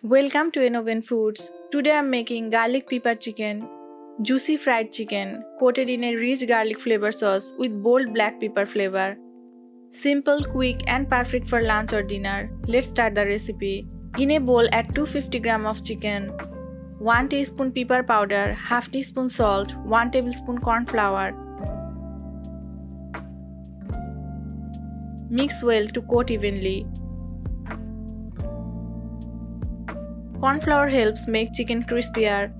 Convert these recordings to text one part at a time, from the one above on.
Welcome to Innoven Foods. Today I'm making garlic pepper chicken, juicy fried chicken coated in a rich garlic flavor sauce with bold black pepper flavor. Simple, quick and perfect for lunch or dinner. Let's start the recipe. In a bowl add 250 g of chicken, 1 teaspoon pepper powder, half teaspoon salt, 1 tablespoon corn flour. Mix well to coat evenly. Corn flour helps make chicken crispier.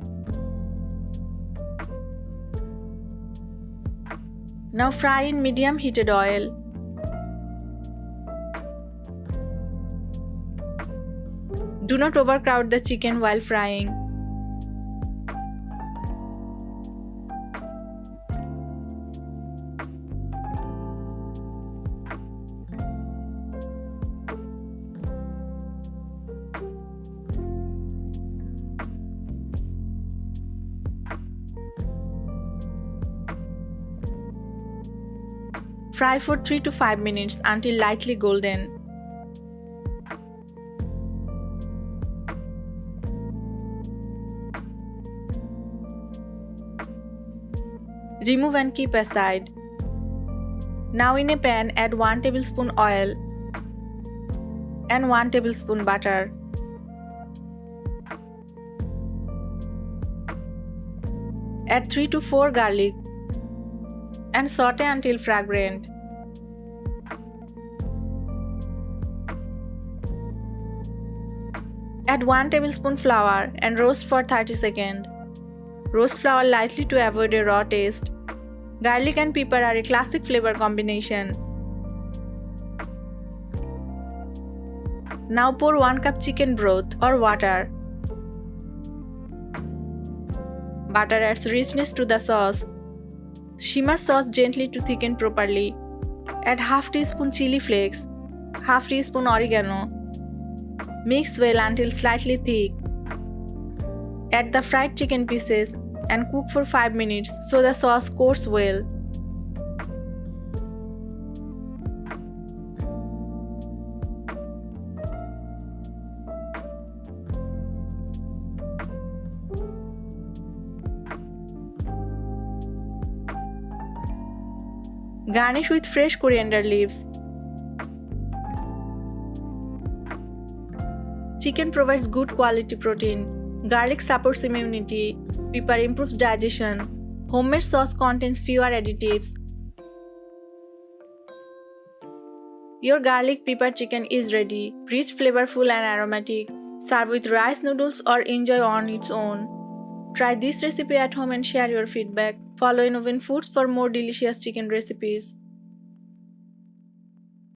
Now fry in medium heated oil. Do not overcrowd the chicken while frying. Fry for 3 to 5 minutes until lightly golden. Remove and keep aside. Now in a pan add 1 tablespoon oil and 1 tablespoon butter. Add 3 to 4 garlic and saute until fragrant. Add 1 tablespoon flour and roast for 30 seconds. Roast flour lightly to avoid a raw taste. Garlic and pepper are a classic flavor combination. Now pour 1 cup chicken broth or water. Butter adds richness to the sauce. Simmer sauce gently to thicken properly. Add half teaspoon chili flakes, half teaspoon oregano. Mix well until slightly thick. Add the fried chicken pieces and cook for 5 minutes so the sauce coats well. Garnish with fresh coriander leaves. Chicken provides good quality protein. Garlic supports immunity. Pepper improves digestion. Homemade sauce contains fewer additives. Your garlic pepper chicken is ready. Rich, flavorful and aromatic. Serve with rice noodles or enjoy on its own. Try this recipe at home and share your feedback. Follow Innoven Foods for more delicious chicken recipes.